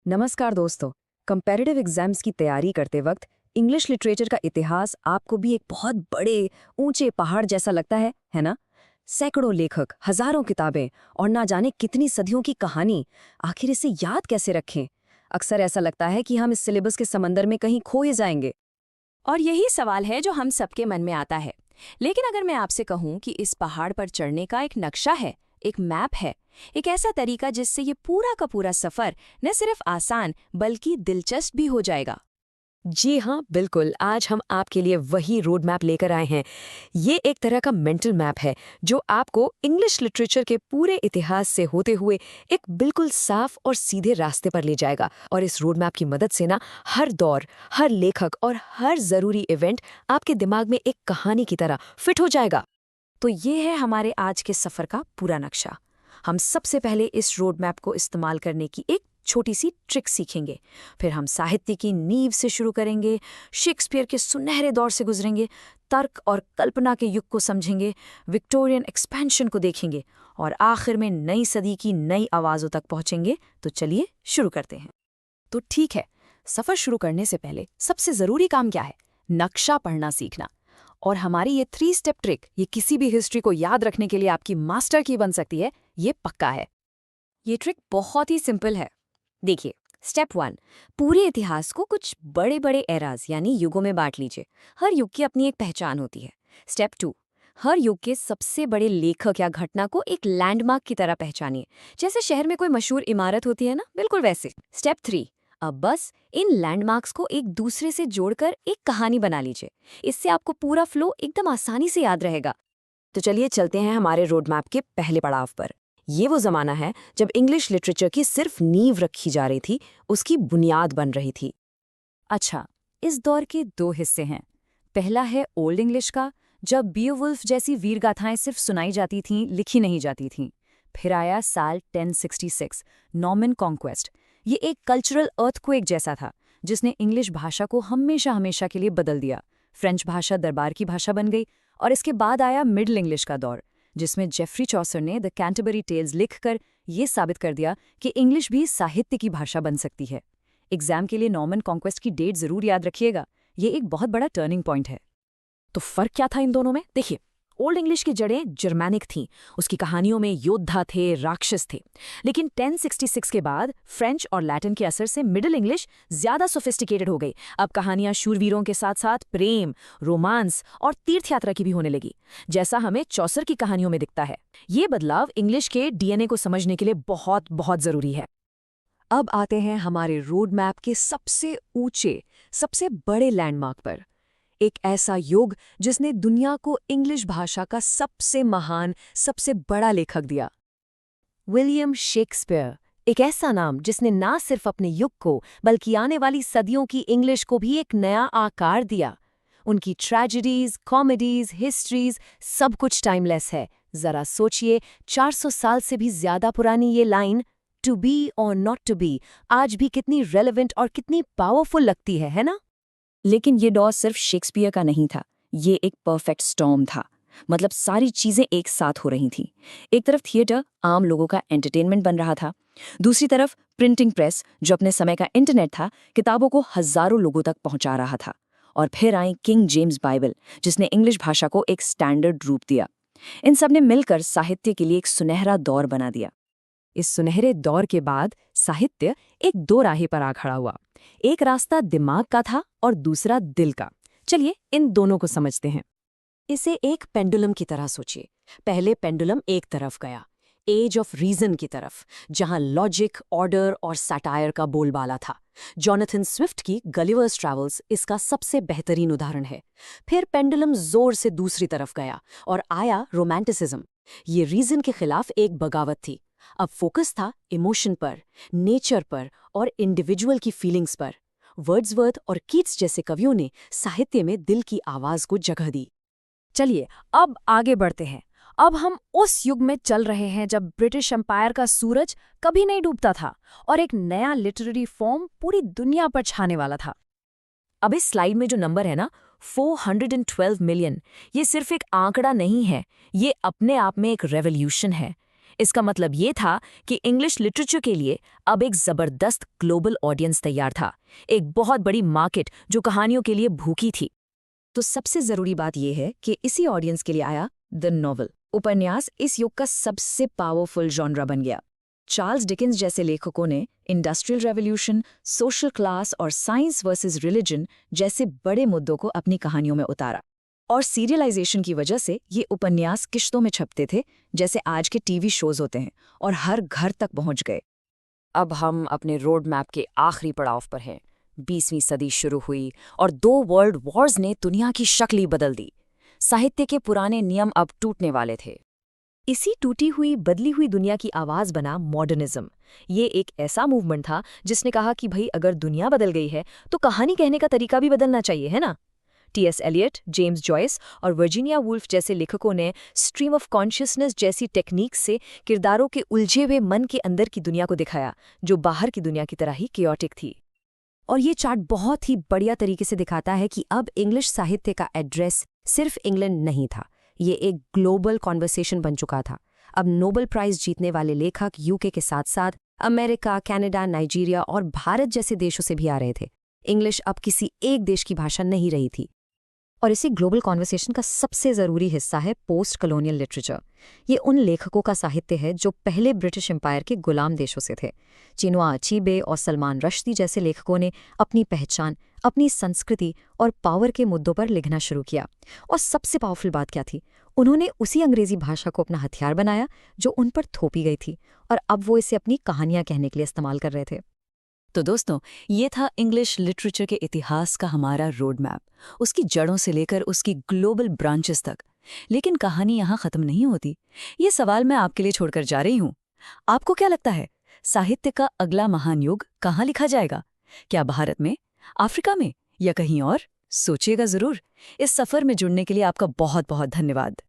नमस्कार दोस्तों। Comparative exams की तैयारी करते वक्त इंग्लिश लिटरेचर का इतिहास आपको भी एक बहुत बड़े ऊंचे पहाड़ जैसा लगता है ना? सैकड़ों लेखक, हजारों किताबें और ना जाने कितनी सदियों की कहानी, आखिर इसे याद कैसे रखें? अक्सर ऐसा लगता है कि हम इस सिलेबस के समंदर में कहीं खोए जाएंगे। और यही सवाल है जो हम सबके मन में आता है। लेकिन अगर मैं आपसे कहूं कि इस पहाड़ पर चढ़ने का एक नक्शा है, एक मैप है, एक ऐसा तरीका जिससे ये पूरा का पूरा सफर न सिर्फ आसान बल्कि दिलचस्प भी हो जाएगा। जी हाँ, बिल्कुल। आज हम आपके लिए वही रोड मैप लेकर आए हैं। ये एक तरह का मेंटल मैप है जो आपको इंग्लिश लिटरेचर के पूरे इतिहास से होते हुए एक बिल्कुल साफ और सीधे रास्ते पर ले जाएगा। और इस रोड मैप की मदद से ना हर दौर, हर लेखक और हर ज़रूरी इवेंट आपके दिमाग में एक कहानी की तरह फिट हो जाएगा। तो ये है हमारे आज के सफर का पूरा नक्शा। हम सबसे पहले इस रोड मैप को इस्तेमाल करने की एक छोटी सी ट्रिक सीखेंगे। फिर हम साहित्य की नींव से शुरू करेंगे, शेक्सपियर के सुनहरे दौर से गुजरेंगे, तर्क और कल्पना के युग को समझेंगे, विक्टोरियन एक्सपेंशन को देखेंगे और आखिर में नई सदी की नई आवाज़ों तक पहुंचेंगे। तो चलिए शुरू करते हैं। तो ठीक है, सफ़र शुरू करने से पहले सबसे ज़रूरी काम क्या है? नक्शा पढ़ना सीखना। और हमारी ये 3 स्टेप ट्रिक ये किसी भी हिस्ट्री को याद रखने के लिए आपकी मास्टर की बन सकती है, ये पक्का है। ये ट्रिक बहुत ही सिंपल है। देखिए, स्टेप 1, पूरे इतिहास को कुछ बड़े बड़े एराज यानी युगों में बांट लीजिए। हर युग की अपनी एक पहचान होती है। स्टेप 2, हर युग के सबसे बड़े लेखक या घटना को एक लैंडमार्क की तरह पहचानिए। जैसे शहर में कोई मशहूर इमारत होती है ना, बिल्कुल वैसे। स्टेप 3, अब बस इन लैंडमार्क्स को एक दूसरे से जोड़कर एक कहानी बना लीजिए। इससे आपको पूरा फ्लो एकदम आसानी से याद रहेगा। तो चलिए चलते हैं हमारे रोड मैप के पहले पड़ाव पर। ये वो ज़माना है जब इंग्लिश लिटरेचर की सिर्फ नींव रखी जा रही थी, उसकी बुनियाद बन रही थी। अच्छा, इस दौर के 2 हिस्से हैं। पहला है ओल्ड इंग्लिश का, जब बीओवुल्फ जैसी वीरगाथाएं सिर्फ सुनाई जाती थीं, लिखी नहीं जाती थीं। फिर आया साल 1066, नॉर्मन कॉन्क्वेस्ट। ये एक कल्चरल अर्थक्वेक जैसा था, जिसने इंग्लिश भाषा को हमेशा हमेशा के लिए बदल दिया। फ्रेंच भाषा दरबार की भाषा बन गई। और इसके बाद आया मिडल इंग्लिश का दौर, जिसमें जेफरी चौसर ने द कैंटरबरी टेल्स लिखकर ये साबित कर दिया कि इंग्लिश भी साहित्य की भाषा बन सकती है। एग्जाम के लिए नॉर्मन कॉन्क्वेस्ट की डेट जरूर याद रखिएगा। ये एक बहुत बड़ा टर्निंग पॉइंट है। तो फर्क क्या था इन दोनों में? देखिए, ओल्ड इंग्लिश की जड़ें जर्मैनिक थीं। उसकी कहानियों में योद्धा थे, राक्षस थे। लेकिन 1066 के बाद फ्रेंच और लैटिन के असर से मिडिल इंग्लिश ज्यादा सोफिस्टिकेटेड हो गई। अब कहानियां शूरवीरों के साथ साथ प्रेम, रोमांस और तीर्थयात्रा की भी होने लगी, जैसा हमें चौसर की कहानियों में दिखता है। ये बदलाव इंग्लिश के डीएनए को समझने के लिए बहुत बहुत जरूरी है। अब आते हैं हमारे रोड मैप के सबसे ऊंचे, सबसे बड़े लैंडमार्क पर। एक ऐसा युग जिसने दुनिया को इंग्लिश भाषा का सबसे महान, सबसे बड़ा लेखक दिया। विलियम शेक्सपियर, एक ऐसा नाम जिसने ना सिर्फ अपने युग को बल्कि आने वाली सदियों की इंग्लिश को भी एक नया आकार दिया। उनकी ट्रेजेडीज, कॉमेडीज, हिस्ट्रीज, सब कुछ टाइमलेस है। जरा सोचिए, 400 साल से भी ज्यादा पुरानी ये लाइन, टू बी और नॉट टू बी, आज भी कितनी रेलेवेंट और कितनी पावरफुल लगती है ना? लेकिन ये दौर सिर्फ शेक्सपियर का नहीं था, ये एक परफेक्ट स्टॉर्म था। मतलब सारी चीजें एक साथ हो रही थीं। एक तरफ थिएटर आम लोगों का एंटरटेनमेंट बन रहा था, दूसरी तरफ प्रिंटिंग प्रेस जो अपने समय का इंटरनेट था, किताबों को हजारों लोगों तक पहुंचा रहा था। और फिर आई किंग जेम्स बाइबल, जिसने इंग्लिश भाषा को एक स्टैंडर्ड रूप दिया। इन सब ने मिलकर साहित्य के लिए एक सुनहरा दौर बना दिया। इस सुनहरे दौर के बाद साहित्य एक दो राहे पर आ खड़ा हुआ। एक रास्ता दिमाग का था और दूसरा दिल का। चलिए इन दोनों को समझते हैं। इसे एक पेंडुलम की तरह सोचिए। पहले पेंडुलम एक तरफ गया, एज ऑफ रीजन की तरफ, जहां लॉजिक, ऑर्डर और सैटायर का बोलबाला था। जॉनथन स्विफ्ट की गलिवर्स ट्रैवल्स इसका सबसे बेहतरीन उदाहरण है। फिर पेंडुलम जोर से दूसरी तरफ गया और आया रोमांटिसिज्म। ये रीजन के खिलाफ एक बगावत थी। अब फोकस था इमोशन पर, नेचर पर और इंडिविजुअल की फीलिंग्स पर। वर्ड्सवर्थ और कीट्स जैसे कवियों ने साहित्य में दिल की आवाज को जगह दी। चलिए अब आगे बढ़ते हैं। अब हम उस युग में चल रहे हैं जब ब्रिटिश एम्पायर का सूरज कभी नहीं डूबता था और एक नया लिटरेरी फॉर्म पूरी दुनिया पर छाने वाला था। अब इस स्लाइड में जो नंबर है ना, 412 मिलियन, ये सिर्फ एक आंकड़ा नहीं है, ये अपने आप में एक रेवोल्यूशन है। इसका मतलब ये था कि इंग्लिश लिटरेचर के लिए अब एक जबरदस्त ग्लोबल ऑडियंस तैयार था, एक बहुत बड़ी मार्केट जो कहानियों के लिए भूखी थी। तो सबसे जरूरी बात यह है कि इसी ऑडियंस के लिए आया द नॉवल। उपन्यास इस युग का सबसे पावरफुल जॉनरा बन गया। चार्ल्स डिकेंस जैसे लेखकों ने इंडस्ट्रियल रेवोल्यूशन, सोशल क्लास और साइंस वर्सेस रिलीजन जैसे बड़े मुद्दों को अपनी कहानियों में उतारा। और सीरियलाइजेशन की वजह से ये उपन्यास किश्तों में छपते थे, जैसे आज के टीवी शोज होते हैं, और हर घर तक पहुंच गए। अब हम अपने रोड मैप के आखिरी पड़ाव पर हैं। 20वीं सदी शुरू हुई और 2 वर्ल्ड वॉर्स ने दुनिया की शक्ल ही बदल दी। साहित्य के पुराने नियम अब टूटने वाले थे। इसी टूटी हुई बदली हुई दुनिया की आवाज बना मॉडर्निज्म। ये एक ऐसा मूवमेंट था जिसने कहा कि भाई अगर दुनिया बदल गई है तो कहानी कहने का तरीका भी बदलना चाहिए, है ना। टी.एस. एलियट, जेम्स जॉयस और वर्जीनिया वुल्फ जैसे लेखकों ने स्ट्रीम ऑफ कॉन्शियसनेस जैसी टेक्निक से किरदारों के उलझे हुए मन के अंदर की दुनिया को दिखाया, जो बाहर की दुनिया की तरह ही केओटिक थी। और ये चार्ट बहुत ही बढ़िया तरीके से दिखाता है कि अब इंग्लिश साहित्य का एड्रेस सिर्फ इंग्लैंड नहीं था, ये एक ग्लोबल कॉन्वर्सेशन बन चुका था। अब नोबेल प्राइज जीतने वाले लेखक यूके के साथ साथ अमेरिका, कनाडा, नाइजीरिया और भारत जैसे देशों से भी आ रहे थे। इंग्लिश अब किसी एक देश की भाषा नहीं रही थी। और इसी ग्लोबल कॉन्वर्सेशन का सबसे ज़रूरी हिस्सा है पोस्ट कॉलोनियल लिटरेचर। ये उन लेखकों का साहित्य है जो पहले ब्रिटिश एम्पायर के गुलाम देशों से थे। चिनुआ अचीबे और सलमान रश्दी जैसे लेखकों ने अपनी पहचान, अपनी संस्कृति और पावर के मुद्दों पर लिखना शुरू किया। और सबसे पावरफुल बात क्या थी, उन्होंने उसी अंग्रेजी भाषा को अपना हथियार बनाया जो उन पर थोपी गई थी, और अब वो इसे अपनी कहानियां कहने के लिए इस्तेमाल कर रहे थे। तो दोस्तों, ये था इंग्लिश लिटरेचर के इतिहास का हमारा रोड मैप, उसकी जड़ों से लेकर उसकी ग्लोबल ब्रांचेस तक। लेकिन कहानी यहाँ खत्म नहीं होती। ये सवाल मैं आपके लिए छोड़कर जा रही हूँ। आपको क्या लगता है, साहित्य का अगला महान युग कहाँ लिखा जाएगा? क्या भारत में, अफ्रीका में या कहीं और? सोचिएगा जरूर। इस सफर में जुड़ने के लिए आपका बहुत बहुत धन्यवाद।